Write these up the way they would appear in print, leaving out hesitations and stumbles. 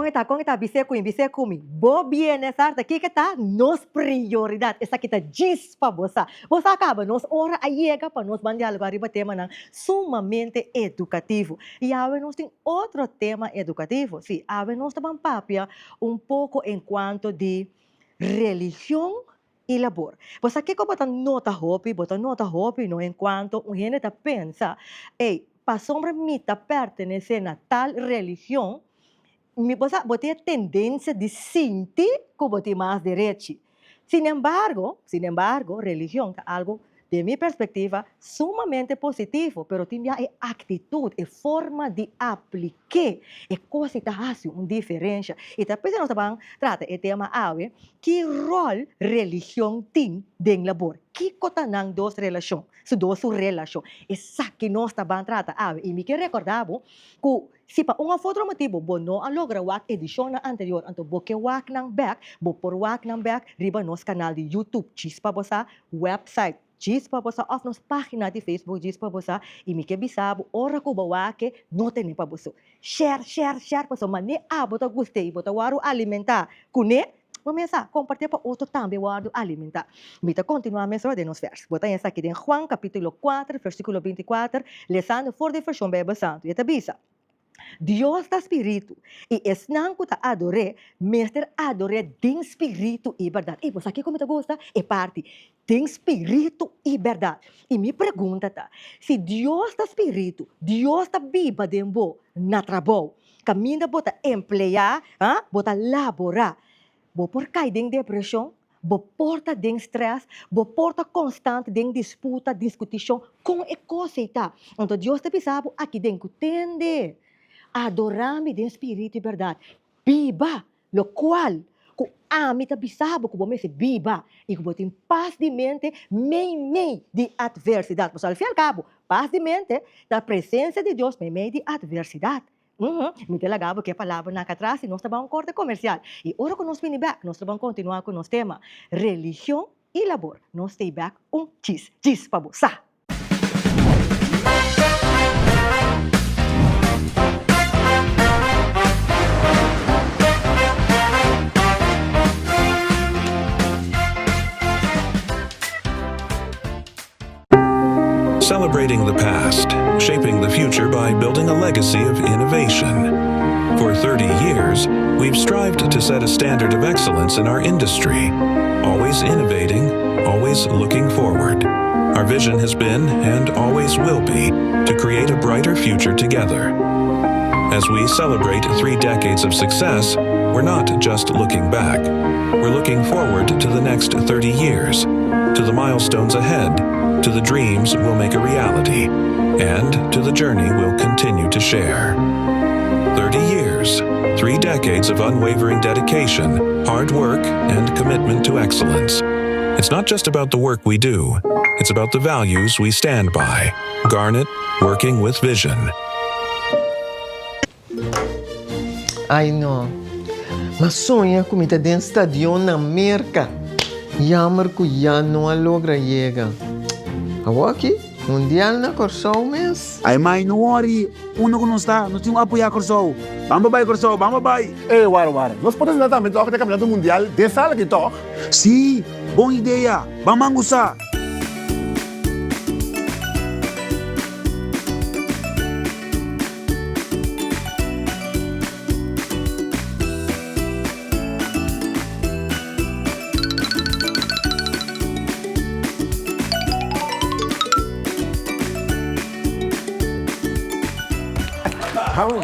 está, bise kumi. Bo bienestar, aqui que está, nos prioridade. Essa aqui está diz para você. Você acaba, nos hora a chega para nós mandar algo arriba tema não, sumamente educativo. E agora nós tem outro tema educativo. Sim, agora nós estamos papia pouco enquanto de religião e labor. Você aqui como nota hobby, no enquanto um gente está pensa, ei, para sombra mita pertencer a tal religião, você tem a tendência de sentir que você tem mais direito. Sin embargo, religião é algo, de minha perspectiva, sumamente positivo, pero tem a atitude, a forma de aplicar, é coisa que faz uma diferença. E depois nós vamos tratar o tema ave, que rol religião tem dentro do labor? Que coisa não dos relações, duas relações. Essa que nós vamos tratar ave. E me quero recordar que se para uma foto motivo, bo não alogra o edição anterior, então bo que wak nang back, bo por wak nang back, riba nos canal de YouTube, chispa bosa, website, chispa bosa, of nos página de Facebook, chispa bosa, e me que bisabo, ora ko bawa que não tem para boso. Share, paso, mas ne bota gostei, bota waru alimentar, kune, começa a compartilhar para outro também waru alimentar. Mita continuar a mencionar de nos versos. Bota essa aqui em Juan capítulo 4, versículo 24, lesando for de versão Bíblia Santo, e te bisa. Dios da espírito e esnan ko ta adore, mestre adore din espírito e verdade. E você aqui como te gosta? É parte din espírito e verdade. E me pergunta tá, se Dios da espírito, Dios da biba dembo na trabalho, caminha bota emplear, bota laborar, bo por cai din depressão, bo porta den stress, bo porta constante den disputa, discussão com e coisa tá. Então Deus te pisabo aqui den que tende adorami de espírito e verdade. Biba, lo qual, que ami ta bisabo, que bom se biba, e que botem paz de mente, meio de adversidade. Mas, ao fim e ao cabo, paz de mente, da presença de Deus, meio de adversidade. Me delegava que a palavra na atrás e nós estamos um corte comercial. E agora que nós vamos back, nós vamos continuar com o nosso tema, religião e labor. Nós temos back cheese para você. Celebrating the past, shaping the future by building a legacy of innovation. For 30 years, we've strived to set a standard of excellence in our industry, always innovating, always looking forward. Our vision has been, and always will be, to create a brighter future together. As we celebrate 3 decades of success, we're not just looking back. We're looking forward to the next 30 years, to the milestones ahead, to the dreams we'll make a reality, and to the journey we'll continue to share. 30 years, 3 decades of unwavering dedication, hard work, and commitment to excellence. It's not just about the work we do, it's about the values we stand by. Garnet, working with vision. Ai não, mas sonha com dentro do estádio na América. Jammer que já não logra chegar. Agora aqui, mundial na Corsol mês. Ai mãe, não worry. Uno que não está, nós temos que apoiar a Corsol. Vamos vai, Corsol, vamos vai. Ei, Wara. Nós podemos exatamente tocar o campeonato mundial de sala que toca. Sim, boa ideia. Vamos usar.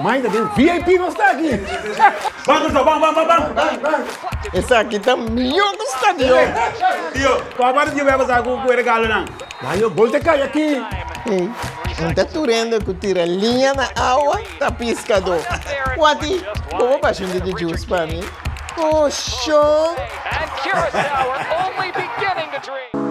Mãe, também VIP não está aqui. Vamos, vamos. Essa aqui tá melhor que o estádio. Tio, qual parte de vai passar com o regalo não? Mas eu vou te cair aqui. Ei, não tá turando que tira linha na água, tá piscador. Wati, como baixo de juice para mim? Poxa! And Curacao are only beginning to dream.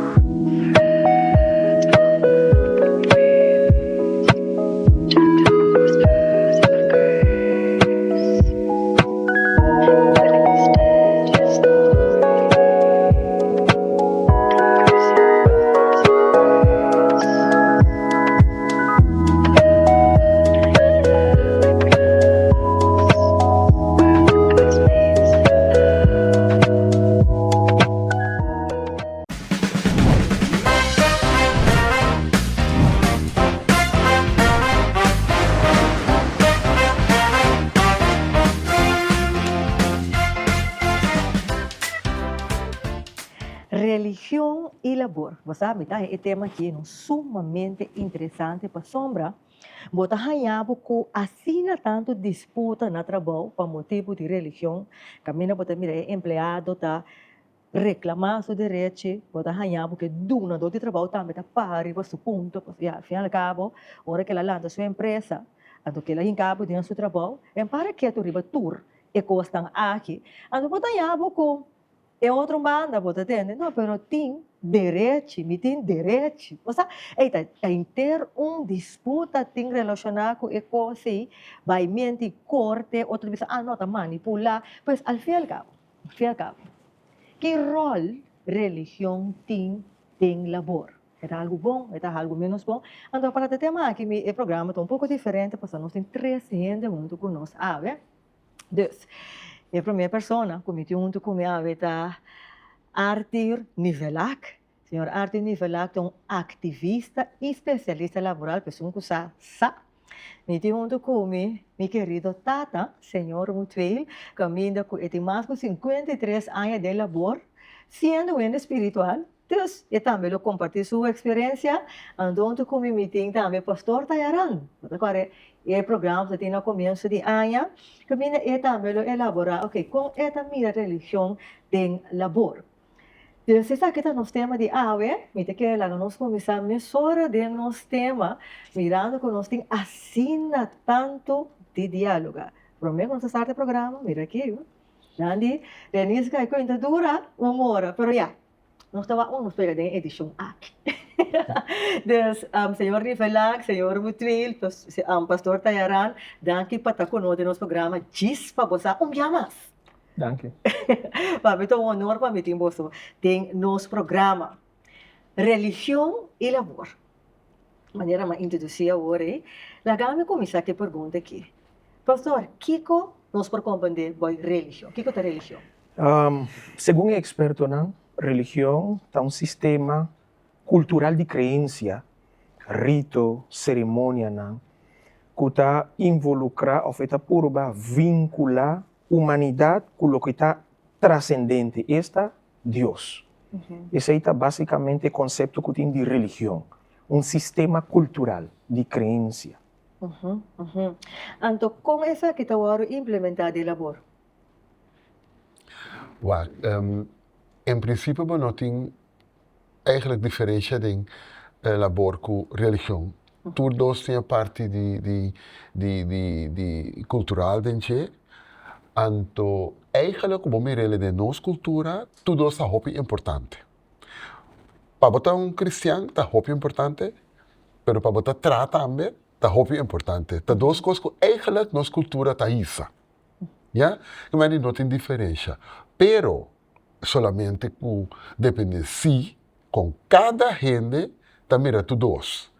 religión y labor. Você sabe, tá? É tema que é sumamente interessante para sombra. Bota hanhabo ko assina tanto disputa na trabalho para motivo de religião. Camina bota mira empregado tá reclamar seu direito, bota hanhabo que duna do trabalho também tá pari para seu ponto, porque afinal cabo, hora que ela landa sua empresa, ando que ela encabo dentro do seu trabalho, é para que tu riba tour e costam aqui. Ando bota hanhabo ko é outra banda, bota entende? Não, pero tem direito, me tem direito. Ou seja, em ter disputa tem relacionado com a coisa, vai mente corte, outra vez, não, tá manipular. Pois, al fim e al cabo, que rol religião tem labor? É algo bom, é algo menos bom. Então, para o tema aqui, o programa está pouco diferente, porque nós temos 3 gente junto conosco. Então, a primeira pessoa, como junto comigo, está Arthur Nivelak. Senhor Arthur Nivelak é ativista e especialista laboral, pessoa que sabe. Junto comigo, meu querido Tata, senhor Mutuel, caminha com mais de 53 anos de labor, sendo espiritual. Então, eu também compartilho sua experiência. Junto comigo, tem também o pastor Tayaran. Agora, o programa tem no começo de ano, que eu também elaborar, com esta minha religião tem labor. Então, se está aqui no tema de AWE, me te que lá nós começamos a mesura de nosso tema, mirando que nós tem assina tanto de diálogo. Para mim, quando você starta o programa, mira aqui, Nandi, Denise, que ainda dura 1 hora, pero já. Nós estamos pegando em edição aqui. Então, senhor Nivelak, senhor Mutuil, pastor Tayaran, danke para estar conosco no programa Gispa Bosa, mais. Danke. Para mim, é honor para mim, tem nosso programa Religião e Labor. Maneira mais introduzir agora, Lagame começar com a pergunta aqui. Pastor, Kiko, nós por compreender religião. Kiko é religião? Según el experto, ¿no? Religión es un sistema cultural de creencia, rito, ceremonia, ¿no? Que está involucrado, o está purba vincular humanidad con lo que está trascendente, esta Dios. Ese es básicamente el concepto que tiene de religión, un sistema cultural de creencia. Então, como essa que está implementada de labor? In principe we nog eigenlijk diferença de labor com religião. Todos têm parte de cultural dentro. Então, eigenlijk como mirele de nossa cultura, tudo está muito importante. Para botar cristão, está muito importante, mas para botar trata também, está muito importante. Tá duas coisas que eigenlijk nossa cultura está isso. Ja? Mas não tem diferença. Pero solamente depende si com cada gente também é todos.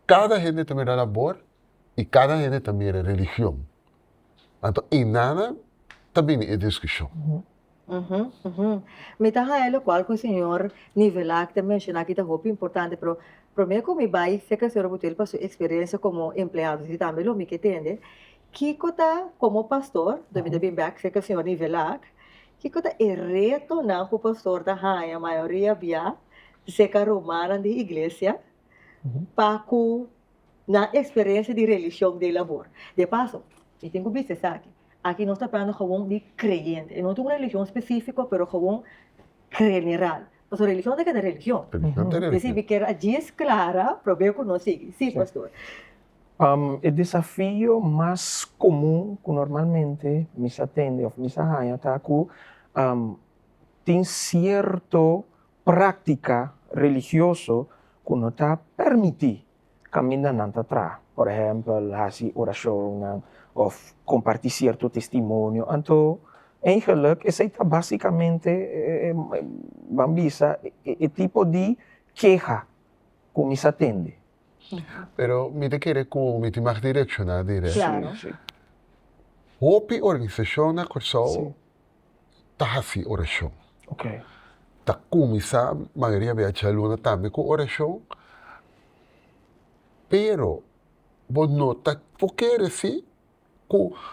Cada gente também é labor e cada gente também é religião. Então, e nada também é discussão. Me está a qual que o senhor Nivelak te mencionou que é muito importante, pero para mim como vai fica ser útil para sua experiência como empregado, e também lo me que entende. Kiko tá como pastor, também back fica o senhor Nivelak. Kiko tá reto na o pastor da a maioria via se caromara de igreja para na experiência de religião de labor. De passo, e tenho visto isso aqui. Aqui nós estamos falando gewoon de creyente. Não tem uma religião específica, pero gewoon general. Mas a religião é cada religião. Então, se quer agir clara, problema que nós seguimos. Sim, pastor. El desafío más común que normalmente me atende o me hace es que tiene cierta práctica religiosa que no te permite caminar atrás. Por ejemplo, hacer oración o compartir cierto testimonio. Entonces, eigenlijk ese es básicamente el tipo de queja que me atende. Pero me te quiere como me te mag direccionar dire. Claro. Sí. Hopi organização na corso tá assim oração. Okay. Tá começar maioria viaja aluna também com oração. Pero vos nota porque assim,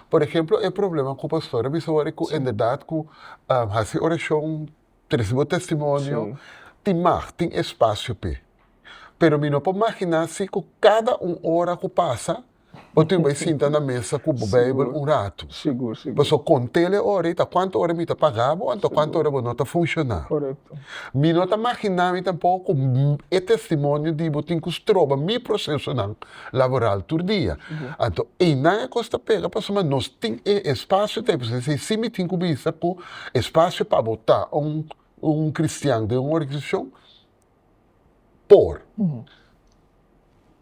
por exemplo, o problema com o pastor, me soube que em verdade com assim oração, recebeu testemunho, timar, tem espaço pe. Pero mi não pode imaginar se que cada hora que passa, você vai sentar na mesa com o Bíblia rato. Seguro. Você contele hora, quanto hora me está pagando, quanto hora não está funcionando. Correcto. Mi não está imaginando tampouco o testemunho de botin que trova mi processo laboral todo dia. Então, e não é costa pega, mas nós temos espaço, se me tem que visa com espaço para botar cristiano de uma organização,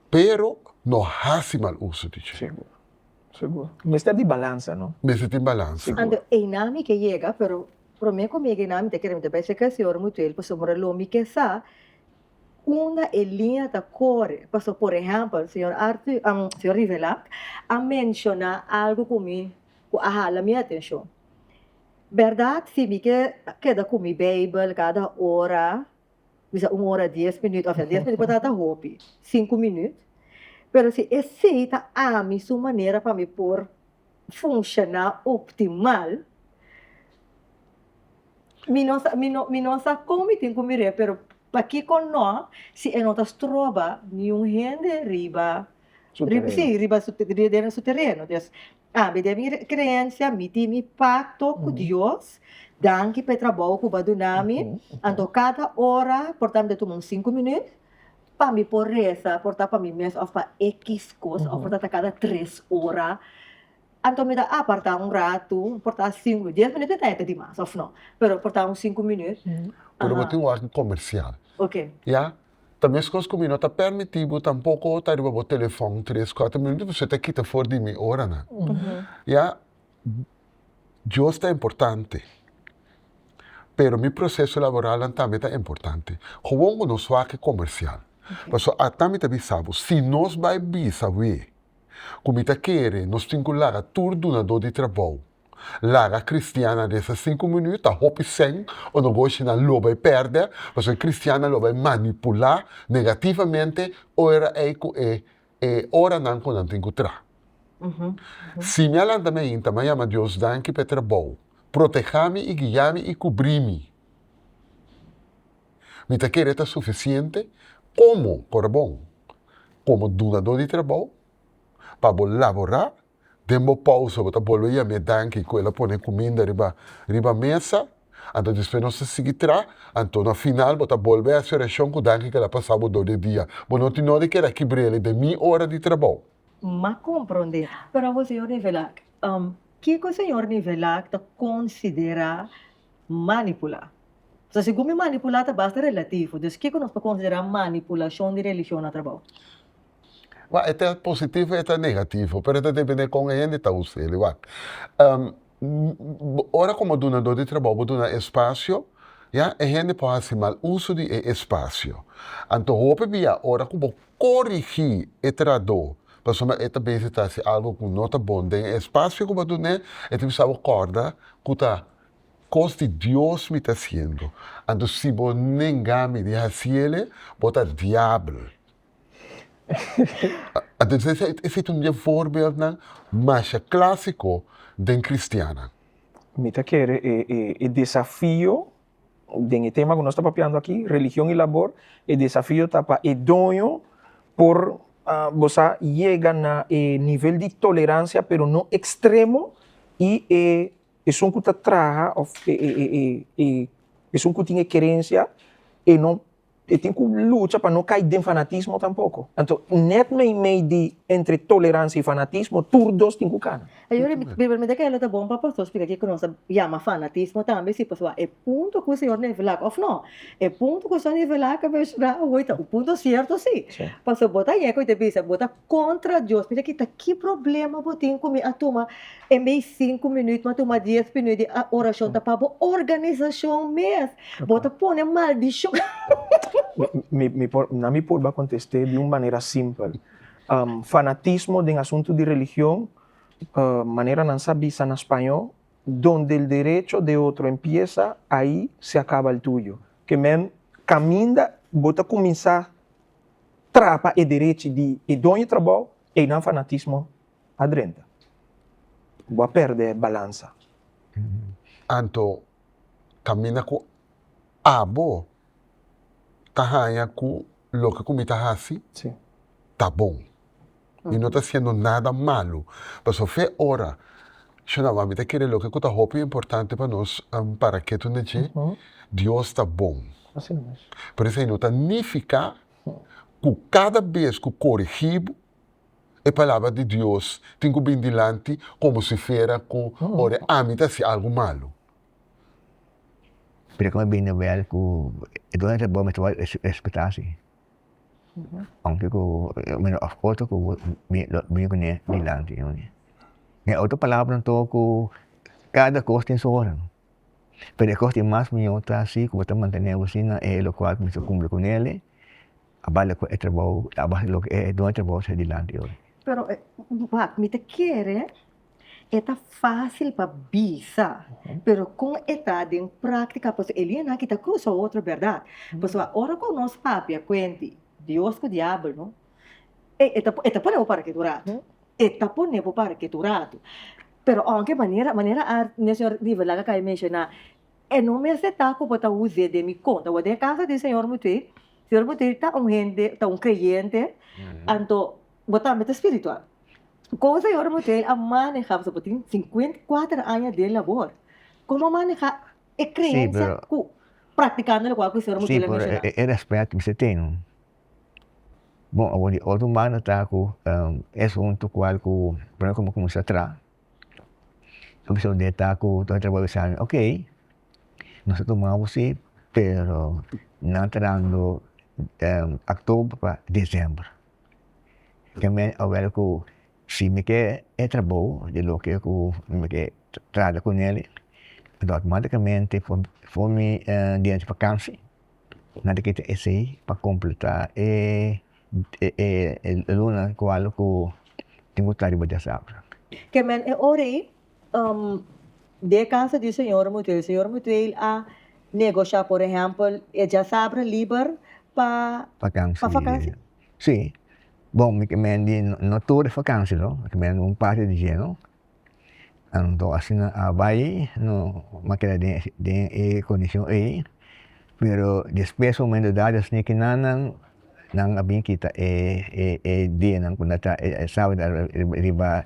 pero não hace mal uso disso. Seguro. Mas está de balança, não? Mas tem balança. Ando, inami que llega, pero pro me comigo inami te queremos te parece que a senhora muito ele, pues sobre lo mi que sa, una linha da core, pues por exemplo, o senhor Arthur, senhor Rivelac, a mencionar algo comigo, que a minha atenção. Verdade, se me queda com mi Bible cada hora, bisa 1 hora 10 minutos, ou seja, 10 minutos para roupa, 5 minutos. Pero se aceita a mim sua maneira para me pôr funcionar optimal, mi não sa como tem que mirar, pero para que com nós, se é notas trova, nenhum rende riba, riba su terreno. Então, me dê minha crença, me dê meu pacto com Deus, danke para trabalho que vai dar me, então cada hora, portanto, tomar 5 minutos, para me por reza, portar para mim mesmo, ou para X coisa, ou portar cada 3 horas. Então me dá apartar rato, portar 5, 10 minutos até demais, ou não. Pero portar 5 minutos. Pero eu tenho algo comercial. Ok. Ja? Também as coisas que me não está permitido, tampouco estar no telefone 3, 4 minutos, você está aqui fora de minha hora, né? Ja? Deus é importante. Pero meu processo laboral também é importante. Gewoon no swake comercial. Mas a também te sabe, se nós vai saber como te quer, nós temos que lagar tudo na do de trabalho. Laga cristiana desses 5 minutos, a roupa sem, ou não gosta na loba e perde, mas a cristiana loba manipular negativamente, ora ora não com não tem que tra. Se me alanda também ama Deus danke para trabalho, proteja-me e guia-me e cobrir-me. Me te quer é suficiente, como, por bom, como donador de trabalho, para laborar, demo pausa, para volver a me danke, que ela põe comida riba mesa, então depois nós seguirá, então no final, para volver a ser oração com danke que ela passava 2 dias. Bom, não tem nada que era quebrar de minha hora de trabalho. Mas compreender. Pero o senhor Rivelac, que o senhor Rivelac considera manipular? So, se como manipular, basta relativo. Então, o que nós podemos considerar manipulação de religião no trabalho? É positivo e é negativo, mas depende com quem está usando. Ora, como donador de trabalho, dona espaço, a gente pode fazer mal uso de espaço. Então, eu via ora como corrigir o trabalho. Mas esta vez está algo que não está bom. Tem espaço que eu dona, e tu sabe acordar que está coisa de Deus me está fazendo. Então, se você não me deixa fazer, bota diabo. Então, esse é um voorbeeld mais clássico de cristiana. Me te quer o desafio do tema que nós estamos papeando aqui, religião e labor, o desafio está para o dono por você chega na nível de tolerância, pero não extremo, e é um que traga, é um que tem querência, e não e tem que lutar para não cair em fanatismo tampouco. Então, net meio de entre tolerância e fanatismo, todos têm que cair. Eu me que ela está bom para pastor explicar que nós chama fanatismo também, se pessoal é ponto que o senhor Rivelac, ou não, é ponto que o senhor Rivelac vai estudar, o ponto certo sim. Pastor botar aí que te pensa, botar contra Deus, porque que problema botem com a turma em meio 5 minutos, mas toma 10 minutos de oração tá para organização mesmo. Bota põe maldição. Na minha porba contestar de uma maneira simples. Fanatismo em assunto de religião, maneira não sabe em espanhol, donde o direito de outro empieza, aí se acaba o tuyo. Que mesmo caminha, bota começar trapa o direito de dono de trabalho e não fanatismo adrenta. Vou perder a balança. Então, caminha com abo. Tahaya ku lo que comita hasi, Sí. tá bom. E não está sendo nada malo. Mas o fe ora, chamamos de querer lo que está hopi importante para nós, para que tu neche, Deus está bom. Assim mesmo. Por isso aí não está nem ficar que cada vez que corrigibo a palavra de Deus tem que vir delante como se fera com ora amita se algo malo. Pero como bem novel que durante a bomba estava respeitar-se. Aunque ko menos of course ko bem com ele dilante, né? E outra palavra então ko cada coisa tem sua hora. Pero a coisa mais melhor tá assim, como está mantendo assim, é o qual me cumpre com ele. Abala ko é trabalho, abala lo que é durante o trabalho se dilante. Pero, me te quiere, está fácil para bisa, pero com está em prática, pues ele não kita cruza outra verdade. Pues agora com nós papi a quente, Deus com o diabo, não? Eta pone para que durado. Eta pone para que durado. Pero aunque maneira a senhor Rivela que mencionar, não me aceitar que botar use de minha conta, o de casa do senhor Mutei, senhor Mutei tá gente, tá creyente, então botar meta espiritual. Com o senhor Mutei a manejar, você tem 54 anos de labor. Como manejar a crença, praticando o que o senhor Mutei mencionar. É respeito que você tem, não? Bom, agora outro humano está com esse ponto qual com para como começar atrás. A pessoa de estar com o trabalho sabe, ok, nós tomamos sim, pero não entrando outubro para dezembro. Que me agora que se me quer é trabalho de lo que eu me quer tratar com ele, então automaticamente for me dia de vacância, nada que esse para completar luna qual que tenho tarde de sábado. Que men é ore de casa do senhor Mutei, o senhor Mutei a negociar, por exemplo, já sabe livre para vacância. Sim. Bom, me di no toda vacância, não? Me parte de gelo. Então, assim, a vai no maquila de condição aí, pero depois o momento da assim que nang abin kita dia nang kung nata sábado riba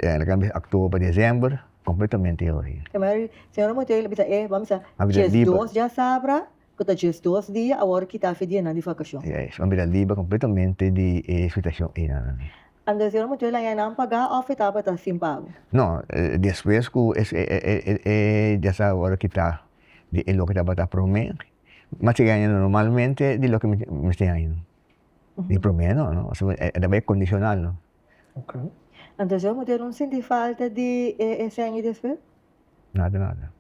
nakambi October, December, completamente yun. Mas senhor Mutei bisa vamos a dias 2 já sabe, que dias 2 dias agora kita fedia na de vacação. Yes, mabila liba completamente de situação ina. Ando senhor Mutei lá não pagar ou fitava tá sem pago. No, depois que já sabe agora kita de lo que estaba prometer. Mas ganha normalmente de lo que me está ganhando. De promedio, no? É bem condicional, no? Ok. Então, senhor Mutei não sente falta de esse ano depois? Nada.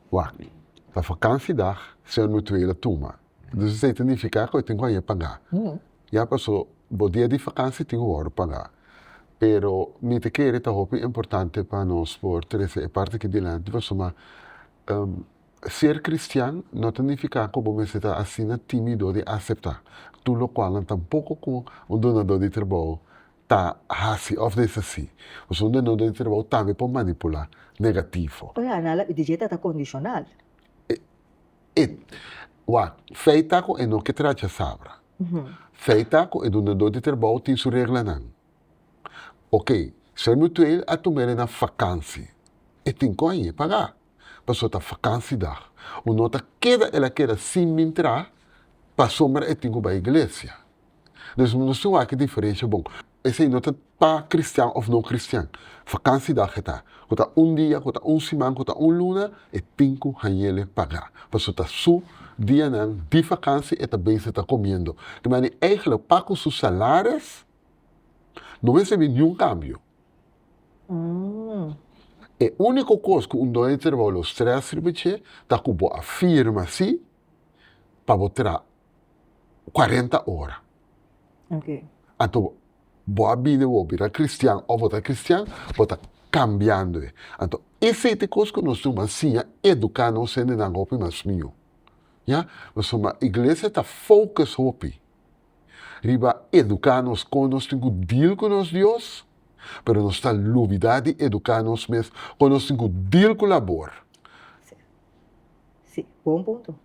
Uau, a vacância dá, se eu não tiver a turma. Então, isso significa que eu tenho que pagar. Já passou, o dia de vacância tenho que pagar. Pero, me te quer é importante para nós, por terceira parte que dilante, ser cristiano não significa que você está assim tímido de aceitar. Tu lo qual tampouco com um donador de trabalho está assim, ou desse assim. O donador de trabalho também pode manipular negativo. Olha, a dieta está condicional. Feita com é no que trata sabra. Feita com é donador de trabalho tem sua regra não. Ok, ser mutual a tomar na vacância. E tem que pagar. Passou a vacância dá. O nota ela queda sem entrar, passou mas é tinha para a igreja. Então não sei a que diferença bom. Esse nota para cristão ou não cristão. Vacância dá que tá. Quota dia, quota semana, quota luna, é tem que ele pagar. Passou a su dia não de vacância e também se está comendo. De maneira eigenlijk para com seus salários não recebe nenhum câmbio. É a única coisa que dono de trabalho stress recebe é que você afirma assim para botar 40 horas. Ok. Então, você vira cristiano ou você cristão, você está cambiando. Então, essa é a coisa que nós temos assim, educar nós sendo na roupa mais mil. Mas a igreja está focus roupa. Riba educar nós com nós temos deal com nós Deus. Pero nós está luvidade de educar nós mesmos, quando nós temos deal com o labor. Sim, bom ponto.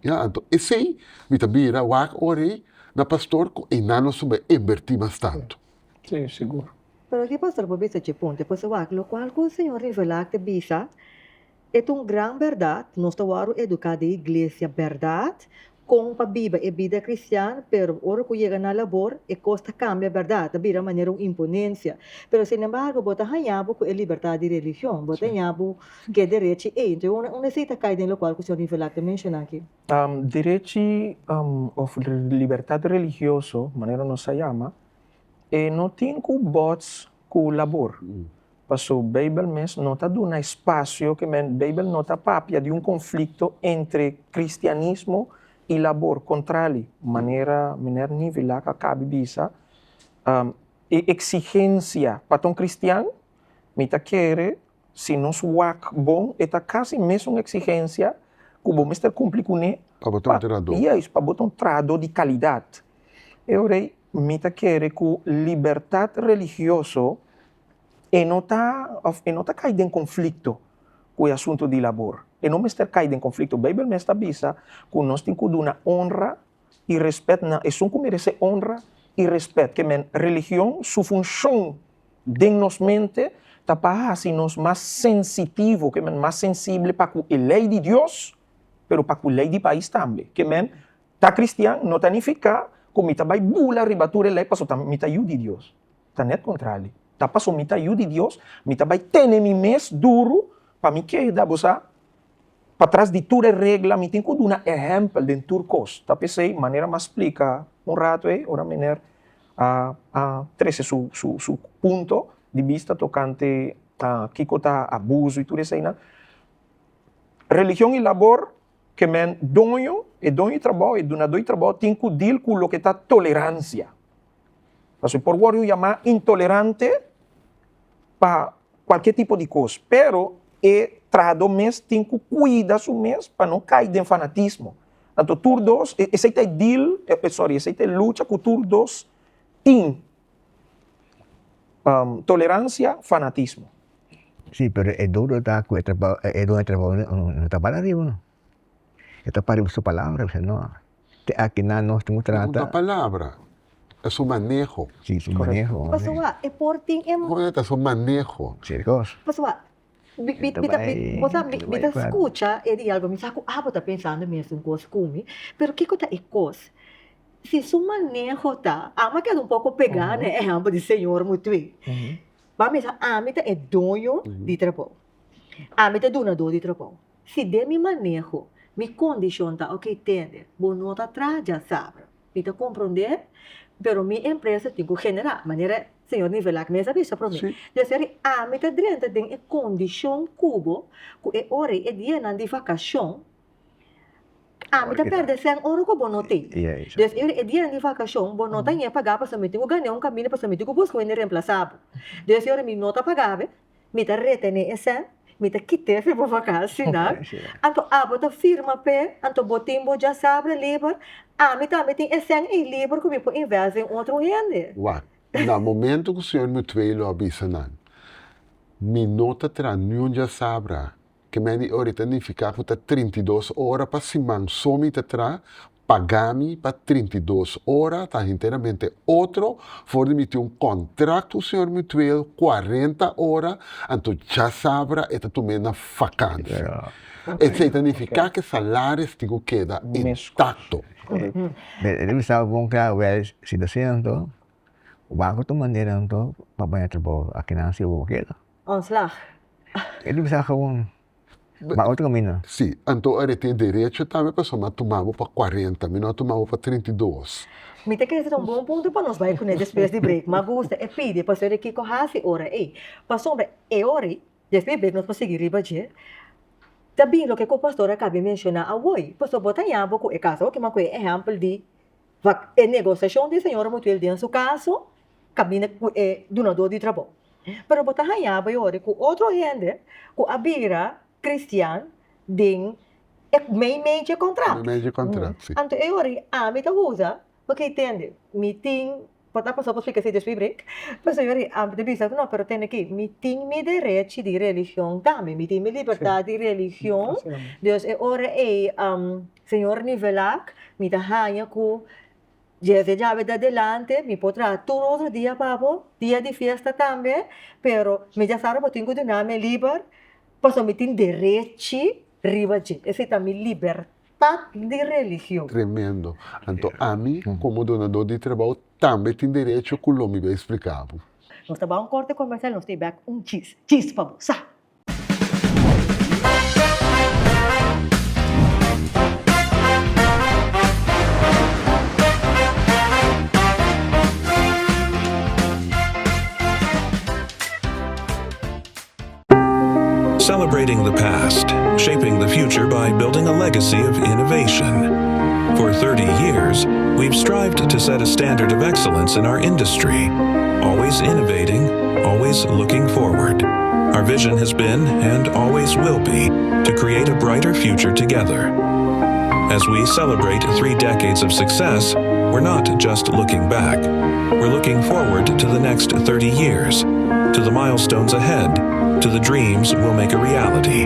Ja, então, esse me tabira wak ori na pastor ko inano sube invertir mais tanto. Sí, seguro. Pero aquí, pastor, por vista de punto, pues, lo cual que el Señor revela que visa, es una gran verdad, nós estamos educados en iglesia, verdad, com a Bíblia é vida cristiana, pero hora que chega na labor, é costa cambia, verdade, a vira maneira uma imponência. Pero, sin embargo, bota hanhabo que é liberdade de religião, bota hanhabo que é direito, então, uma necessita cair no qual que o senhor Nivelak menciona aqui. Direito of liberdade religioso, maneira não se chama, não tem que bots com labor. Passo Bíblia mesmo não está dando espaço que a Bíblia não está papia de conflito entre cristianismo e labor contrário, maneira nível que cabe bisa, exigência para um cristiano, me tá querer, se nos wak bom, está quase mesmo uma exigência que o bom estar cumprir com ele, Para botar um treinador. E é isso, para botar um treinador de qualidade. Eu me tá querer que liberdade religiosa e não tá caído em conflito com o assunto de labor. E não está caído em conflito. A Bíblia me está avisa que nós temos que dar honra e respeito. E são que merece honra e respeito. Que a religião, sua função de nossa mente, está para nós mais sensitivo, que mais sensível para a lei de Deus, mas para a lei do país também. Que está cristiano, não significa que me vai bula ribatura lei, para me está de Deus. Está net contrário. Está para me está de Deus, me vai ter mes duro, para me que dá você para trás de toda regra, me tem que dar um exemplo de turcos. Tá pensei, maneira mais explica rato ora maneira a trece su ponto de vista tocante a que tá abuso e tudo isso aí, né? Religião e labor que men donho e trabalho e donador e trabalho tem que deal com o que tá tolerância. Porque por eu chamar intolerante para qualquer tipo de coisa, pero trado mês tem que cuidar do mês para não cair em fanatismo. Então, todos, esse é deal, esse é luta com todos tem tolerância, fanatismo. Sí, pero el duro está con el trabajo, no está para arriba, ¿no? Está para arriba su palabra, o sea, no. Aquí nada nos tenemos que Uma tratar. palavra. É seu manejo. Sí, su manejo. Pastor, é por ting É seu manejo. Sí, cosa. Pastor, você escuta e de algo, me saco, tá pensando mesmo em coisa como, pero que coisa é coisa? Se seu manejo tá, mas quer um pouco pegar, né, é ambo de senhor muito bem. Vamos a mim é dono de trabalho. A mim é donador de trabalho. Se de mi manejo, mi condição tá, ok, entende? Bom, não tá atrás, já sabe. Me tá compreender? Pero mi empresa tem que generar, maneira, senhor Nivelak, me sabe isso para mim. De ser, a mim tá dentro de condição cubo, que é hora e dia de vacação, a mim tá perdendo 100 euros que bom não tem. Des é dia de vacação, bom não tem pagar para saber, tenho ganhar caminho para saber, tenho buscar um reemplaçável. Des hora me não tá pagável, me tá retener esse, me tá quitar para vacação, não? Então, bota firma pé, então botimbo já sabe livre, me também tem esse livre que me pode investir em outro rende. Uau. No momento que o senhor me veio avisa, me nota terá nenhum já sabra que me ahorita nem ficar por 32 horas para se mansome terá pagar-me para 32 horas, está inteiramente outro, for de me ter contrato, o senhor me veio 40 horas, então já sabra, eta também na vacância. Isso significa que salários tem que quedar intacto. Ele sabe bom que a situação, o banco tu maneira então para banhar trabalho aqui na cidade o que Onslag. Ele sabe bom. Mas outro caminho. Sim, então ele tem direito também para somar tomava para 40, mas não tomava para 32. Me tem que ser um bom ponto para nós vai com depois de break. Mas gosta é pedir para ser que corrasse hora ei. Passou é hora, depois de break nós conseguir ribadir. Também o que o pastor acaba de mencionar hoje, pastor bota em abo é caso que uma coisa é exemplo de negociação de senhora muito ele dentro do caso, caminha donador de trabalho. Pero bota em abo hoje com outro rende, com a bira cristiana de meio de contrato. Meio de contrato, sim. Então, eu me usa, porque entende, me tem Pode passar para explicar se desfibreak. Mas eu de bisa, não, pero tem aqui, me tem me direito de religião também, me tem me liberdade de religião. Deus é hora Senhor nivelar, me dá ranha com desde já de adelante, me podrá todo outro dia, papo, dia de festa também, pero me já sabe que tenho de nome livre, posso me tem direito riba de, esse também liberdade de religião. Tremendo. Então, a mim, como donador de trabalho, também tem direito que o nome vai explicar. Nós estamos um corte comercial, nós temos back cheese para você. Celebrating the past, shaping the future by building a legacy of innovation. For 30 years, we've strived to set a standard of excellence in our industry, always innovating, always looking forward. Our vision has been, and always will be, to create a brighter future together. As we celebrate 3 decades of success, we're not just looking back. We're looking forward to the next 30 years, to the milestones ahead, to the dreams we'll make a reality,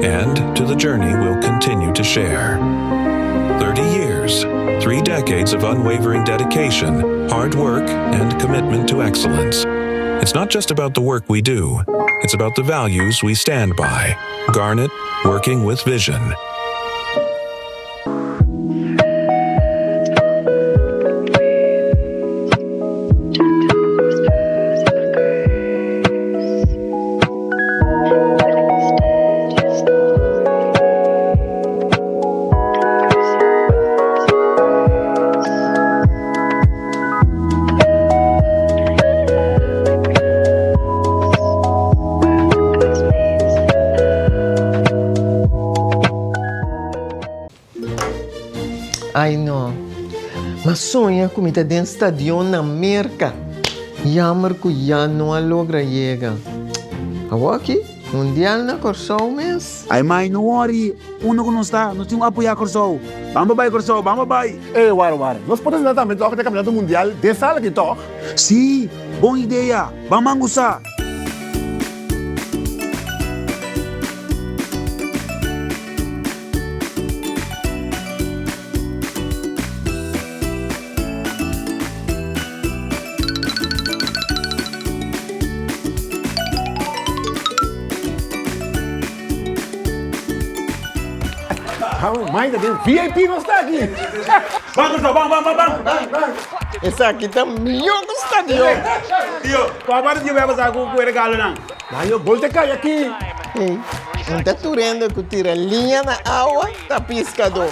and to the journey we'll continue to share. 30 years, 3 decades of unwavering dedication, hard work, and commitment to excellence. It's not just about the work we do, it's about the values we stand by. Garnet, working with vision. Ai, não. Mas sonha comida dentro do estádio na América. Jammer que já não logra chegar. Agora aqui, mundial na Corsol mês. Ay, may, no worry. Uno que não está, nós temos apoiar Corsol. Vamos bye, Corsol, vamos bye. Wara. Nós podemos dar também toque de campeonato mundial de sala aqui, toque. Sim, boa ideia. Vamos usar. Mãe, VIP não está aqui. Vamos, Corsol, vamos. Essa aqui tá melhor que o estádio. Tio, papai não vai passar com o regalo, não. Daí eu vou te cair aqui. Ei, não tá turendo que tira linha na água, tá piscador.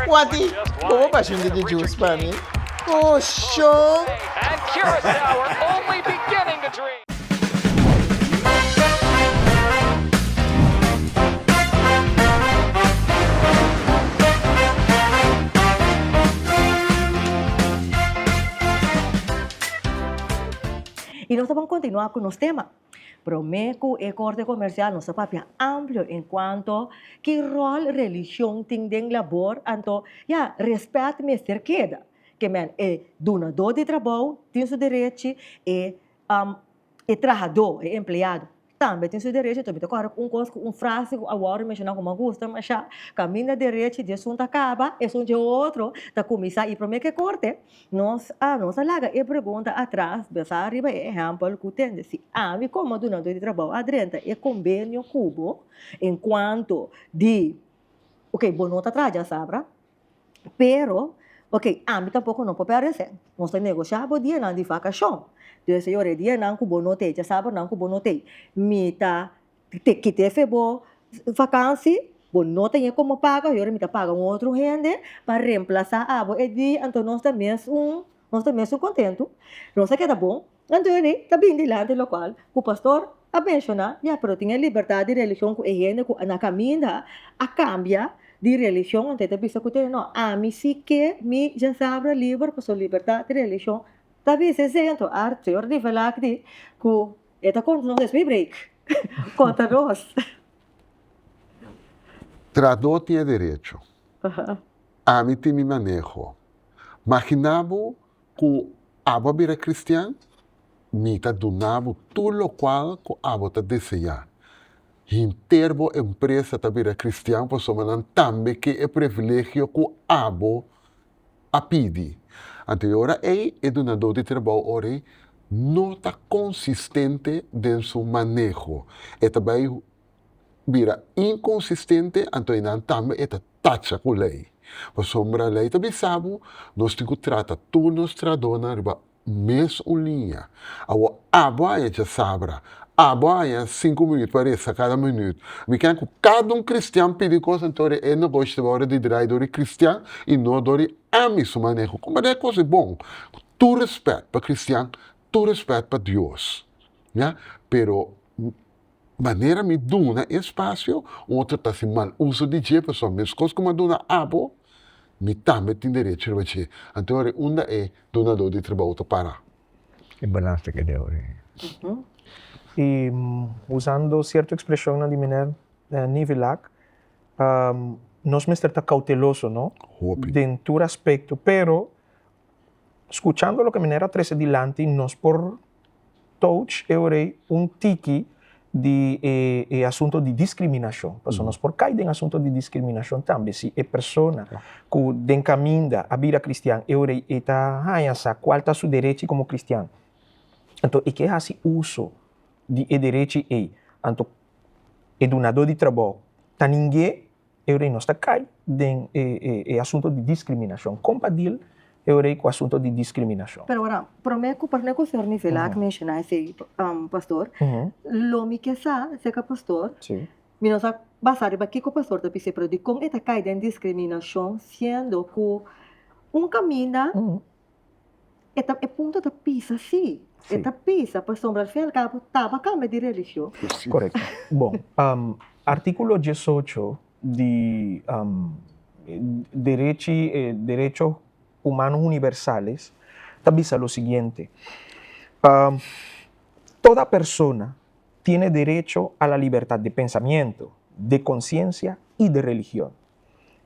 Wati, como baixinho de juice para mim? Poxa! And Curacao are only beginning to dream. E nós vamos continuar com o nosso tema. Prometo e corte comercial nosso papel amplo enquanto que rol religião tem em labor, então, respeito me cerqueda, que é donador de trabalho, tem seu direito, e trabalhador, é empregado, também tem seu direito, também tem frase, agora mencionar como gosta, mas já, caminho direito, de assunto acaba, é assunto de outro, da comissão, e prometo que corte, nós larga e pergunta atrás, dessa arriba, exemplo, que tem, se me como donador de trabalho, adrenta, é convênio cubo, enquanto de, bom nota atrás, já sabe, pero, me tampouco não pode aparecer, nós temos negociar o dia de vacação, então, senhor, dia não com bonotei, já sabe, não com bonotei. Me tá, que te febo vacância, bonotei é como paga, eu me tá paga outro rende para reemplazar a abo. E di, então nós também contento, nós queda bom. Então, tá bem de lá de local, o pastor a mencionar, pero tinha liberdade de religião com gente na caminha a cambia de religião, então tá bisa que tem, não, me si que me já sabe livre para sua liberdade de religião. Tapi se sento senhor de falar que esta conta não é break. Conta nós. Trador tem direito. A mim tem me manejo. Imaginamos que abo bira cristiano, mita donavo tudo lo qual que abo ta desejar. Interbo empresa ta bira cristiano, por somanan também que é privilégio que abo a pidi. Anterior é donador de trabalho ora não está consistente em seu manejo. E também vira inconsistente, então também é taxa com lei. Por sombra lei também sabe, nós temos que tratar tudo nossa dona riba mesma linha. Agora, aba é já sabra. Aba é 5 minutos para essa cada minuto. Me quer que cada cristiano pede coisa, então é não gosta de dizer do cristiano e não do ame seu manejo. Como é coisa bom. Tu respeito para cristiano, tu respeito para Deus. Yeah? Pero maneira me dona espaço, outra está assim mal uso de jeito, pessoal, mesmo coisa como dona abo, me também tem direito a fazer. Então, uma é donador de trabalho para. É balança que deu. Y usando cierta expresión de manera nivelak, nos me está cauteloso, ¿no? Hopi. Dentro de aspecto, pero escuchando lo que me era 13 adelante, nos por touch eurei un tiki de asunto de discriminação. Porque nós por cair em assunto de discriminação também, se é persona que den caminha a vida cristã, eurei eta essa qual está seu direito como cristiano. Então, é que é assim uso de direito é, então, é donador de trabalho, tá ninguém, eurei não está cai em assunto de discriminação. Compadil eurei com assunto de discriminação. Pero ahora, prometo que o senhor Nivelak mencionar esse pastor, lo mi que sa, seca pastor, Sim. mi não sa basar ba kiko pastor tapi se pero di kung eta caída em discriminação, sendo que caminho eta é ponto da pisa sim. Sim. Eta pisa por sombra al fin al cabo tava cambia de religião. Correcto. Bom, artículo 18 de Derechos Humanos Universales dice lo siguiente. Toda persona tiene derecho a la libertad de pensamiento, de conciencia y de religión.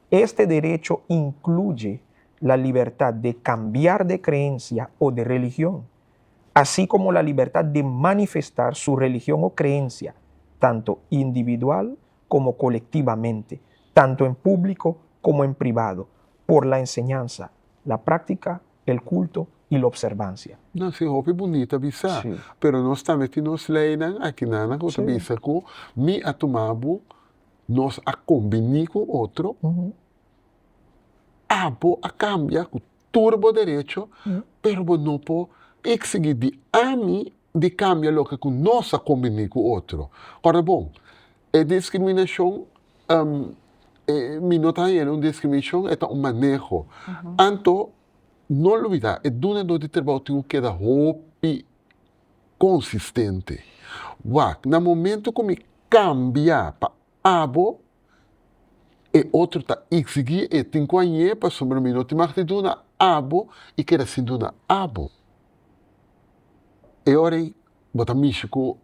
Este derecho incluye la libertad de cambiar de creencia o de religión, así como la libertad de manifestar su religión o creencia, tanto individual como colectivamente, tanto en público como en privado, por la enseñanza, la práctica, el culto y la observancia. Não, sim, roupa bonita, bisa. Sim. Pero nós também temos lei, aqui na coisa, bisa, que me atomabo, nós a combinar com outro, abo a cambiar com turbo direito, pero não pode exigir de a mim de cambiar o que nós a combinar com outro. Ora, bom, a discriminação, me nota aí, a discriminação é um manejo. Então, não olvidar, é donador de trabalho tem que dar roupa consistente. No momento que me cambiar para abo, e outro está exigir e tem que conhecer para sobre o minuto mais de donar abo e quer assim donar abo. E ora, botar mexer com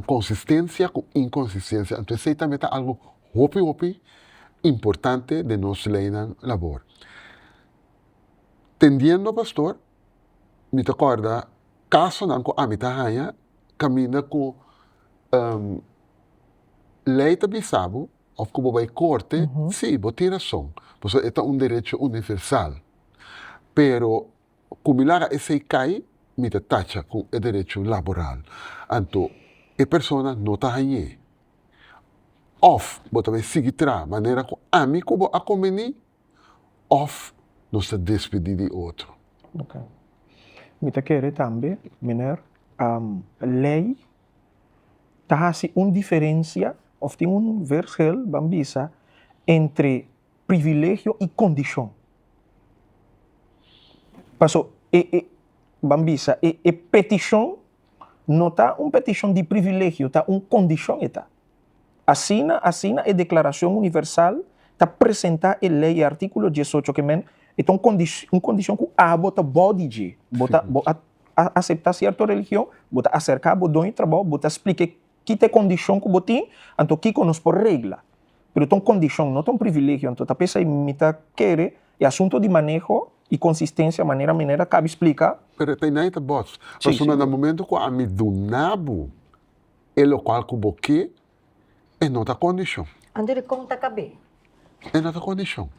consistência, com inconsistência. Então, isso também é algo roupa importante de nossa lei na labor. Tendiendo, pastor, me recorda, caso não com a mitahaya, caminha com lei tabisabo, ou como vai corte, sim, tem razão. Porque é direito universal. Pero, como lá esse cai, me tacha com o direito laboral. Então, a pessoa não está aí. Of, bota vai seguir tra, maneira que a mim como a convenir, of, não se despedir de outro. Ok. Me quer também, mener, lei tá assim uma diferença, ou tem versel, bambisa, entre privilégio e condição. Passou, bambisa, petição não está uma petição de privilégio, está uma condição, está. Assina a Declaração Universal, está apresentar a lei, artículo 18, que men, é uma condição que a bota bode, bota aceitar certa religião, bota acercar bodão e trabalho, bota explicar que tem condição que botem, então que conosco por regra. Pero tem condição, não tem privilégio, então tá pensa me tá querer, é assunto de manejo, e consistência, maneira cabe explicar. Pero tem nada bots. Sim, Mas sim. no momento que a mim do nabo, é o qual que boque, é nota condição. Andiri kung takabe. É nota condição.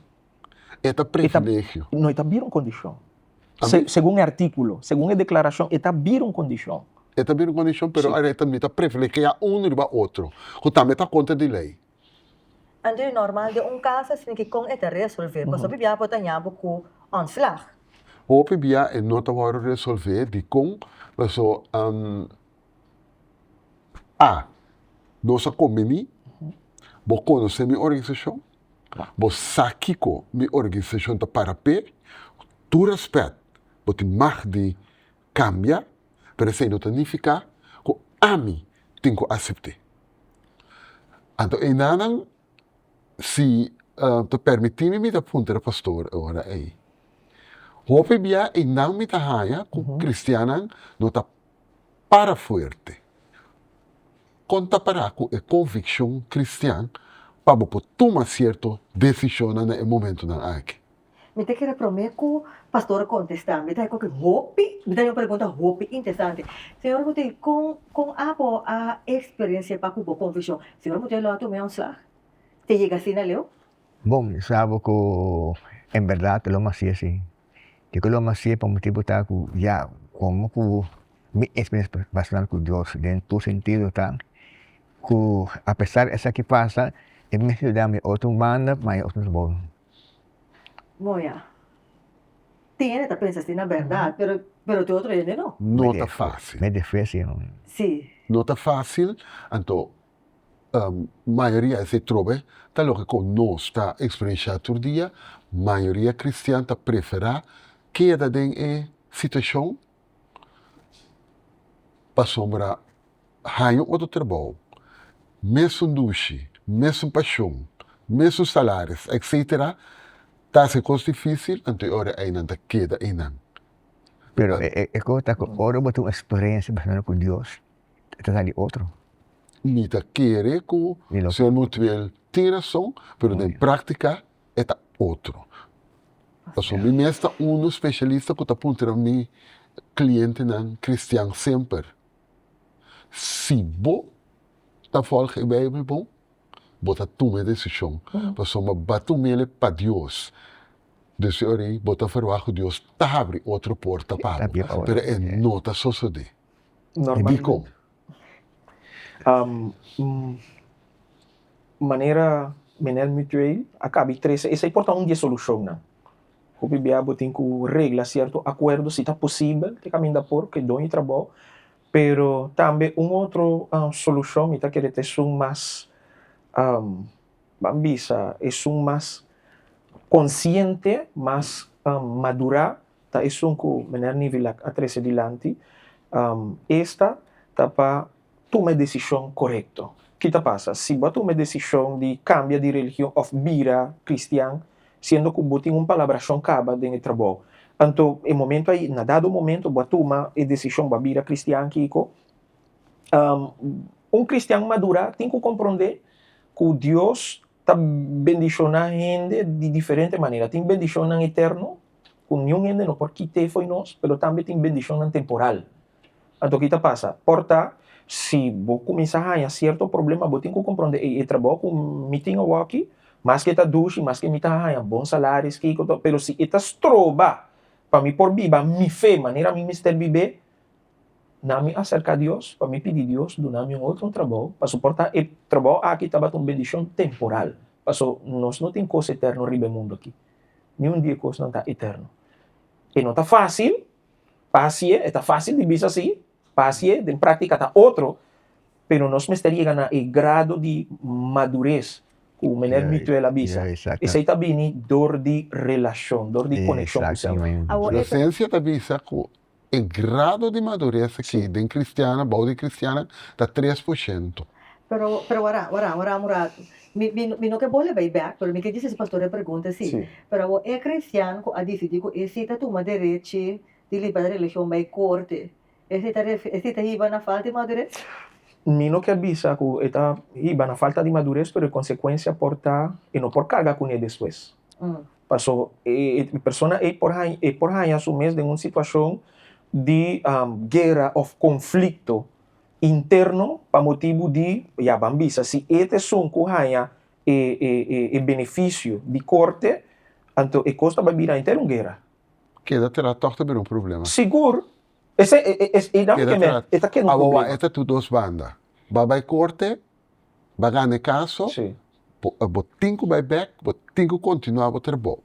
É privilégio. Não está viram condição. Amém? Segundo o artículo, segundo a declaração, está viram condição. É também uma condição, pero Sim. é também privilégio que é um riba outro. Que também está contra de lei. Andiri normal de caso assim que kung ete resolver. Paso bibia po tanyabo ku aanslag. Hoop bia é nota waar resolver de com, so nossa comini, bo conhecer minha organização, bo sakiko minha organização tá para pé, tu respeito, bo te mag de cambia, pero isso não significa que a mim tenho que aceitar. Então, e nanang se te permitir me da punta pastor agora aí. Hope bia e não me tahaya com cristianan não tá para forte. Conta para com a convicção cristã para você tomar certa decisão no momento na aqui. Me te queria prometer que o pastor contestar. Me te que hope, me te uma pergunta hope interessante. Senhor, me te com a experiência para com convicção. Senhor, me te lo atu me aanslag. Te llega assim na leo? Bom, sabe que en verdad lo más así. Yo creo que lo más así por motivo está que ya como que mi experiencia personal con Dios, en tu sentido está que a pesar de eso que pasa, en mi ciudad me otro manda, me otro bon. Moya. Tiene esta pensación na verdade, pero te outro ainda não. Não tá fácil. Me difícil. Sim. Não tá fácil, então maioria se trova, tá lo que conosco tá experienciando todo dia, maioria cristã tá preferar que da den é situação para sombra hanho outro trabalho, mesmo duche, mesmo paixão, mesmo salários, etc. Tá se coisa difícil, então ora ainda tá queda ainda. Pero es cosa que ahora voy a tener una experiencia personal con Dios. Está saliendo otro. Niet te keren que Niet se moet wel tiração, pero na prática é outro. Então, mi mesta especialista que está apontando mi cliente nan cristiano sempre. Se bo tá volge a Bíblia bom, bota toma decisão. Mas uma batumele para Deus. Dus ori bota verwacht Deus te abre outra porta para. Pero é nota suceder. Normalmente. Maneira mutual, acaba três. Essa é importante de solução, né? O PBA tem que regla certo acordo se está possível que caminha por que dão trabalho, pero também outra solução está que é mais bambisa, é mais consciente, mais madura, tá é que maneira nível a três adiante, esta tá para tomar decisão correta. O que está passa? Se você toma decisão de cambiar de religião ou vira cristã, sendo que você tem uma palabração caba dentro do trabalho. Então, em momento aí, na dado momento, você toma a decisão de vira cristã, Kiko, cristão madura tem que compreender que Deus está bendicionando a gente de diferente maneira. Tem bendição eterno, que nenhum gente não pode quitar foi nós, mas também tem bendição temporal. Então, o que está passa? Porta, se você começar a ter certo problema, você tem que compreender o trabalho que me tem aqui, mas que está duche, mas que me está a bons salários, mas se está trova para me por viva, me fé, maneira me estar viver, não me acerca a Deus, para me pedir a Deus, donar-me outro trabalho, para suportar o trabalho aqui estava uma bendição temporal. Nós não temos coisa eterna no mundo aqui. Nenhum dia coisa não está eterno. E não está fácil, está fácil de ver assim, fácil, de prática está outro, pero nós me estaria ganhando o grado de madurez que o menor mutual avisa. Esse aí está bem dor de relação, dor de conexão com o céu. A essência da visa que o grado de madurez aqui, de cristiana, baude cristiana, está 3%. Pero ahora, Murat, mi no que vole vai back, pero mi que dice esse pastor pergunta assim. Pero é cristiano a decidir que esse tá toma direito de liberar a religião vai corte. Esse tá iba na falta de madurez? Mino que avisa que está iba na falta de madurez, pero consequência porta e não por carga com ele depois. Passou, a pessoa por aí assume de uma situação de guerra ou conflito interno para motivo de bambisa. Se este som que haya benefício de corte, então a costa vai virar inteira uma guerra. Queda terá toch também um problema. Seguro. Esse é não Queda que terá. é que não Agora, problema. esta tu duas bandas. Vai corte, vai ganhar caso, Sim. botinho vai back, botinho continuar a trabalho.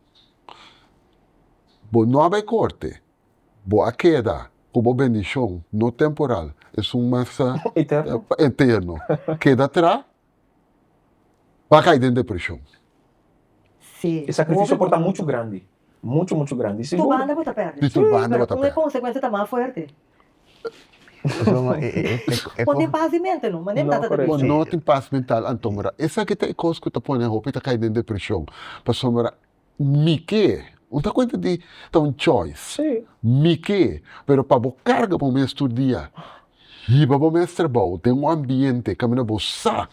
Não vai corte, a queda, como bendição, não temporal, é massa Eterno. eterno. Queda atrás, vai cair em depressão. Sim. O sacrifício pode estar muito grande. Muito, muito grande. Tu Seguro. banda bota perto. E tu banda Pero bota uma perto. consequência tá mais forte. So, Quando paz e mente, não, mas nem Não, tanta correto. Bom, depressão. não tem paz mental, Antomora. Essa aqui é coisa que tu põe na roupa e tá caindo em depressão. Passou, me que? Não tá conta de um choice. Sim. Me que? Pero para bo carga para o mês do dia. E para o mês trabalho, tem um ambiente que me bossa.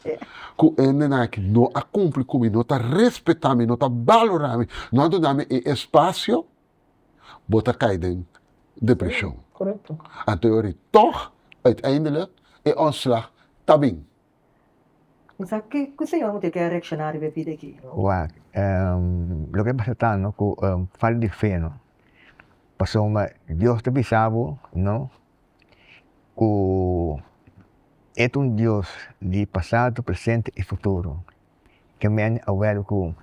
Que é não a cumpre comigo, não tá respeitando, não tá valorando, não dá me espaço, bota cair em depressão. Correto. Então, eu toch, uiteindelijk, é ontslag, tá bem. Sabe que o senhor não tem que reaccionar e vida aqui. Wag, lo que pasa está, ¿no? Falta de fe, ¿no? Pasó, Dios te pisaba, ¿no? Es un Dios de pasado, presente y futuro. Que me han hablado que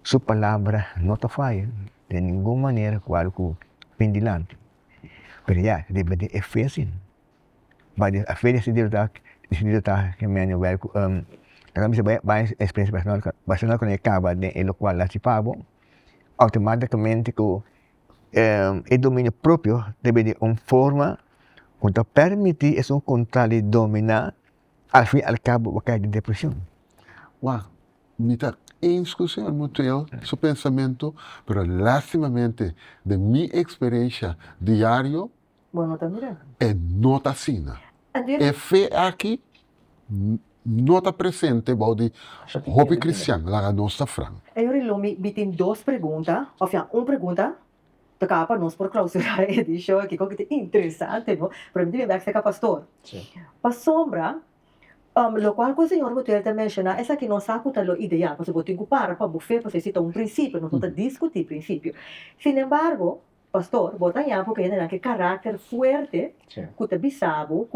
su palabra no te falla de ninguna manera cual que pendilante. Pero ya, debe de Efesios. Mas a fe decidido que me han hablado que la misa va a experiencia personal con el cabo, en lo cual la chipaba, automáticamente que el dominio propio debe de una forma que permitir es un control de dominar, al fin y al cabo va a caer de depresión. Uau, me está em discussão muito eu, seu pensamento, pero lastimamente, de minha experiência diária, Bueno, también. é nota sina. Andiro, É fé aqui, nota presente, de hobby cristiano, lá na nossa franga. eu relomi bitin duas perguntas, ou seja, uma pergunta, toca para nós por clausurar a edição aqui, que é interessante, não? Para mim, também é pastor. Sim. Para sombra, lo qual que o senhor botou também mencionar, essa que não sabe o ideal, porque você tem que parar para buffet, para citar um princípio, não está discutir princípio. Sin embargo, pastor, bota aí porque ainda que caráter forte, Sim. que te bisabo,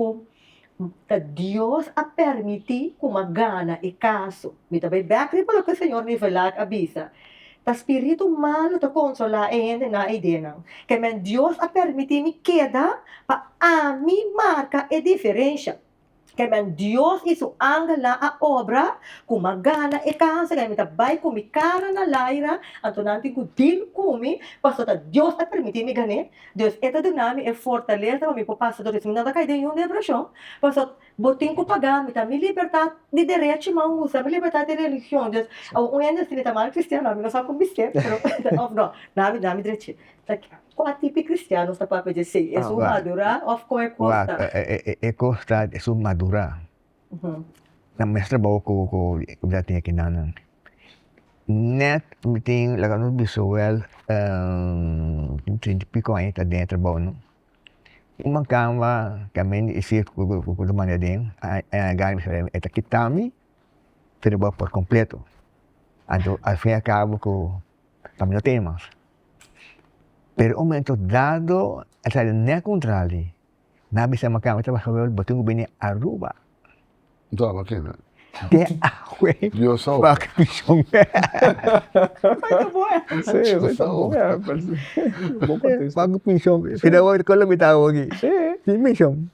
que Deus a permitir que uma gana e caso. Me também backri para o que o senhor nivelar avisa. O espírito malo te consola ainda na ideia. Que men Deus a permitir me queda para a mim marca a diferença. Que men Deus isso angela a obra com uma gana e cansa que me tabai com mi cara na laira antonante com deal com mi pastor Deus a permitir me ganhar Deus eta do nome é fortaleza para me passar do isso nada cai de um depressão pastor botin ko pagar me tá me libertar de direito mas usa me libertar de religião Deus o ainda se tá mal cristiano não sabe como bisque pero não nome direito qual a tipo cristiano está para dizer é uma madura of qual é costa Costa es un madura. Na mestra trabalho que já tinha aqui na net meeting lá no visual 30 pico aí tá dentro bom não uma cama também esse com do maneira dele a ganha é tá quitami trabalho por completo então al fim e al cabo que também não tem mais pero um momento dado até não contrário nabi sa makama trabajo batong bini Aruba. Então, bacana. De agüe. Eu sou. Bakpisong. Sim, bom contexto. Bakpisong. Pinawag ko lang bitawag eh. Sim. Pisong.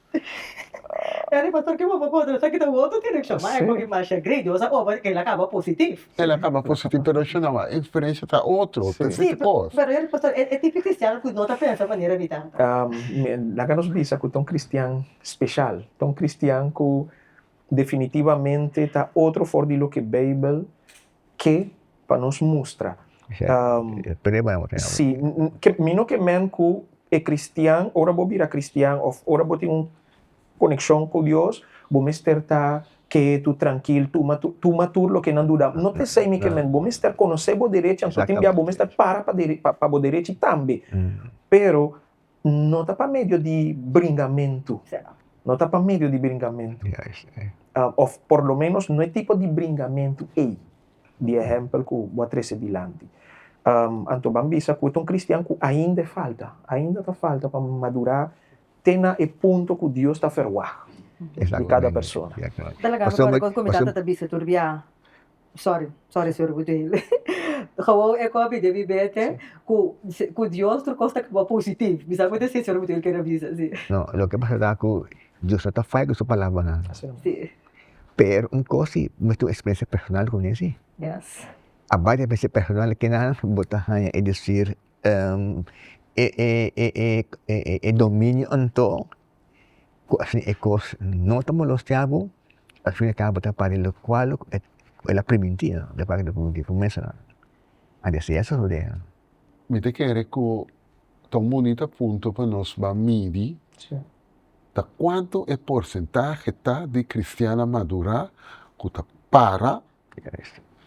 Era pastor que vou poder sabe que tem outro direção mas é porque mais é grande usa ou que ele acaba positivo Ela acaba positivo, pero não, a experiência está outro, tem sim coisa. pero ele pastor é tipo cristiano que não tá pensando maneira vida Lá nos diz que é um cristiano especial, um cristiano que definitivamente está outro fora de lo que a Bíblia que para nos mostrar. Sim, que mino que men que é cristiano, ora vou virar cristiano, ou ora vou ter conexão com Deus, vou me estar quieto, tranquilo, tu matur lo que não dura. Não te sei que men, bom estar conhecer o direito, então tem bom estar para o direito também. Pero não tá para meio de bringamento. Não está para meio de bringamento. Of por lo menos não é tipo de bringamento de exemplo que vou trazer dilante. Anto bambisa que um cristiano que ainda está falta para madurar, tenha o ponto que Deus está ferwag de cada pessoa. Talaga, ako komitata tabi sa turbia. Sorry, Sr. Budel. Gewoon, ik hoop dat we weten que Dios tu costa que va positivo. Bisa mo desse Sr. Budel que avisa, sí. No, lo que pasa es que Dios no está fallando su palabra. ¿No? Sí. Pero un cosa, no es tu experiencia personal con eso. Yes. A varias veces personal que nada, botas es decir, el dominio en todo, no estamos los chavos, al fin y al cabo, para lo cual es la preventiva, de parte de la comienza a decir eso. Me te quiere que tão bonito ponto para nós va medir da quanto é porcentagem tá de cristiana madura que tá para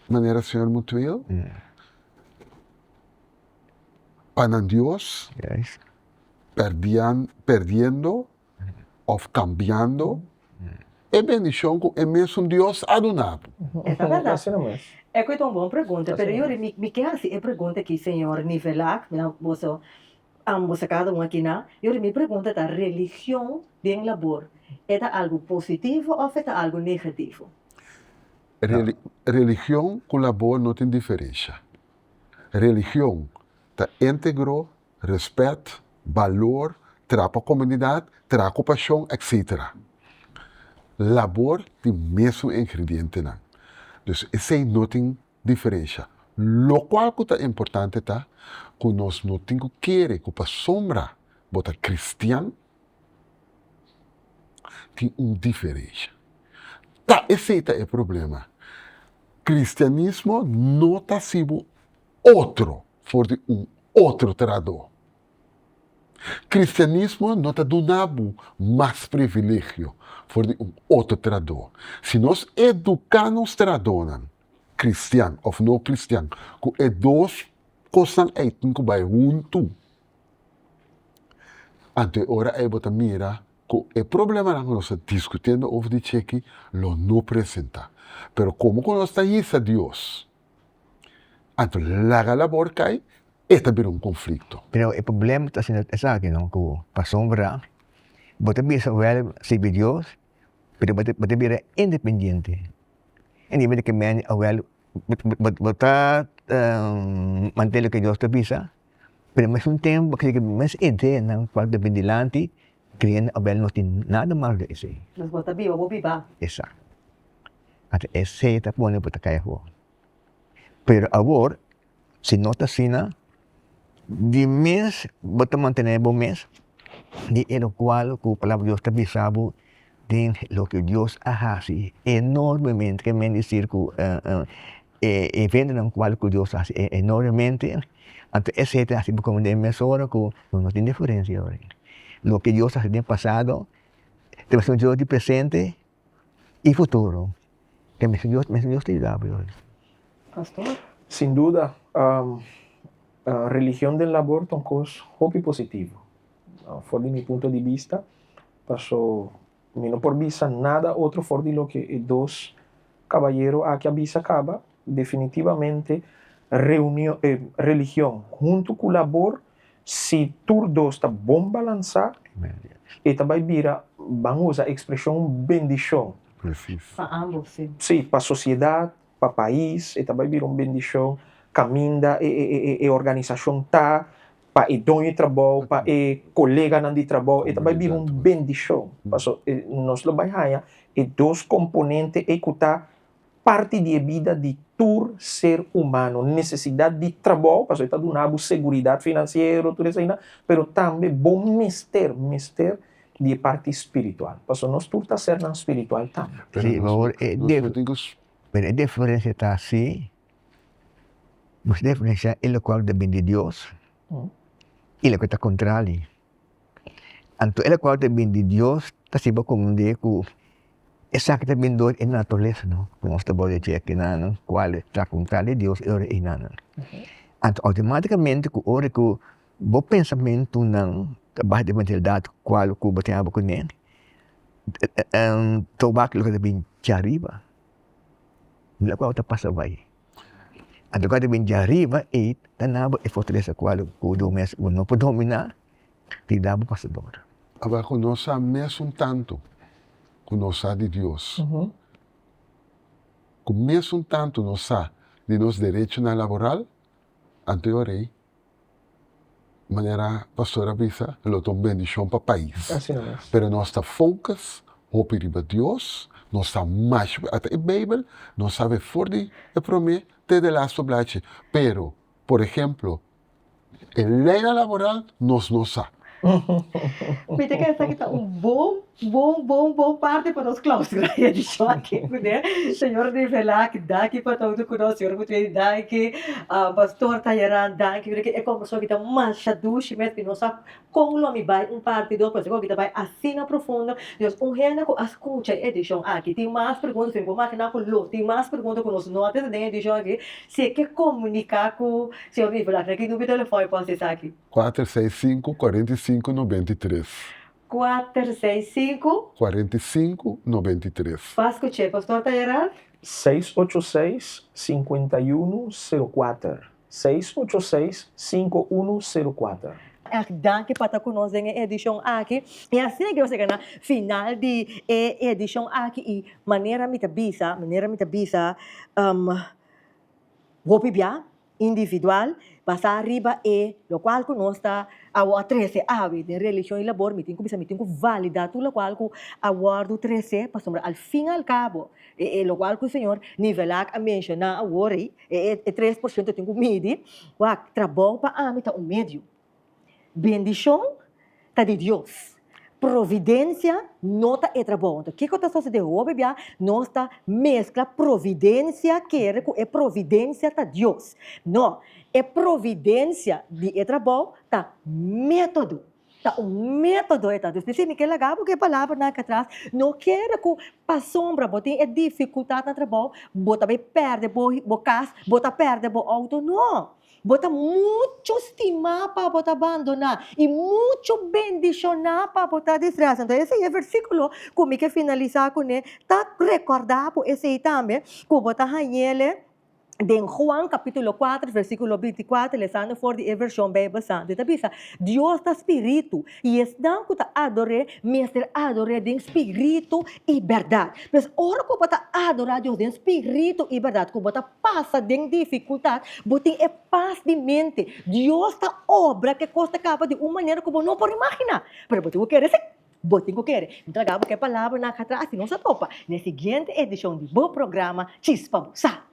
maneira senhor mutuel para Deus perdiendo ou cambiando é bendição que é mesmo Deus adonado. É verdade. É que é uma boa pergunta, mas eu me quero assim, é pergunta que senhor nivelar, você cada um aqui na, eu me pergunta da religião bem labor, é algo positivo ou é algo negativo? Religião com labor não tem diferença. Religião tá íntegro, respeito, valor, trapa comunidade, trapa paixão, etc. Labor tem mesmo ingrediente não. Dus esse não tem diferença. Lo qual que é importante tá que nós não temos que querer que para sombra bota cristiano tem diferença. Tá, esse é o problema. Cristianismo não está sendo outro for de outro trador. Cristianismo não está dando mais privilégio for de outro trador. Se nós educamos tradores, cristiano ou não cristiano, que é duas coisas que vai junto. Ante ora é botar mira que o problema que nós estamos discutindo over de cheque lo não apresenta. Pero como que nós estamos a Deus, ante la labor cai, é também conflito. Pero el problema está siendo esa que no, que para sombra, vos te vienes a servir Dios, pero vos te vienes independiente. En nivel de que me han vos está mantener lo que Dios te pisa, pero me es un tiempo que me es idea en el cual de vigilante, creen a ver no tiene nada más de ese. Nos bota viva, vos viva. Exacto. Hasta ese te pone por caer juego. Pero ahora, si no te asina, de mes, vos te mantener buen mes, de lo cual, que la palabra Dios te avisaba, de lo que Dios hace enormemente, que me decir que evento en el cual que Dios hace enormemente, entonces ese te hace como de mes ahora, que no tiene diferencia ahora. Lo que Dios hace en el pasado, te va a Dios de presente y futuro. Que me Dios te da, Pastor? Sin duda, religião del labor é uma coisa muito positiva. Fora de meu ponto de vista, passou, não por vista nada outro fora de lo que dois caballeros aqui a vista acaba, definitivamente religião junto com o labor, se tur dois está bom balançar, e também vira, vamos usar a expressão bendição. Preciso. Para ambos, sim. Sim, para a sociedade, para o país, e também vira uma bendição. Caminda e organização tá para o dono de trabalho, para o colega de trabalho, e também vira uma bendição. Nós lo baixamos e dois componentes que tá parte da vida de todo ser humano, necessidade de trabalho, porque está dando segurança financeira, tudo isso aí, mas também bom mister de parte espiritual, porque nós tudo está sendo espiritual também. Sí, pero la diferencia está así. La diferencia es lo cual depende de Dios y lo que está contrario. Entonces, el cual depende de Dios está siempre como de que Esa kita bindor en naturaleza, no? Kung gusto ba check na, no? Qual está com tal de Deus, ora inana. Então, automaticamente, ku ora ku bo pensamento ng trabalho de mentalidade, qual ku batendo com nem, tobak lo que bin jariba. Não ko passa vai. Então, quando bin jariba, tanaba e fortaleza qual ku do mes no po dominar, tidak bo passador. Agora, conosco mesmo tanto, conosco de Deus. Com mesmo tanto nós de nos direitos na laboral, anteriorei, maneira pastora Bisa, lo tom bendição para o país. Assim não é. Pero nós está focus, hope riba Deus, nós está mais, até a Bíblia, nós sabe for de prometer de las oblache. Pero, por exemplo, a lei laboral, nós não sabe. Viste que essa aqui está bom parte para nós claustrar a edição aqui, né? Senhor de velar que dá aqui para todo conosco, senhor que dá aqui, pastor Tayaran dá aqui, que é como só que está mais chaduche, mas que não sabe como nome vai parte do processo que está vai assim na profundo. Deus, renda com escuta a edição aqui, tem mais perguntas, tem como máquina com lo, tem mais perguntas com os notas da edição aqui, se quer comunicar com o senhor de velar, aqui no telefone pode ser aqui. 465-4593. 465 4593. Faz escutar, pastor Tayaran? 686-5104. 686-5104. Danke para estar conosco em edição aqui. E assim que você ganha final de edição aqui e maneira me bisa, hopi bia individual, passar arriba e lo qual conosco a 13 ave de religião e labor, meeting ko validar tudo lo qual ko awardo 13 para sombra al fin al cabo lo qual ko senhor nivelar a mencionar a worry 3% tenho midi wa trabalho para amita médio. Bendição tá de Deus. Providência nota é trabalho. Então, o que está sucedendo hoje, nós está mescla providência que é providência tá Deus. Não, é providência de trabalho tá método. Tá método é tá Deus. Você me quer legal porque a palavra na atrás não quer que para sombra botem é dificuldade no trabalho, bota bem perde bo casa, bota perde bo auto, não. Bota muito estimar para botar abandonar e muito bendicionar para botar distração. Então, esse é o versículo como que finalizar com ele. Tá recordar por esse aí também, que botar ele de Juan capítulo 4, versículo 24, lesando for de versão Bíblia Santa. Então, Deus está espírito e estão que adorar, mestre adorar de espírito e verdade. Mas ora que botar adorar Deus de espírito e verdade, que botar passa de dificuldade, botem é paz de mente. Deus está obra que custa capa de uma maneira que não pode imaginar. Mas botem o que quer botem o que quer. Então, que a palavra na atrás, não se topa. Na seguinte edição do bom programa, Chispa Busa.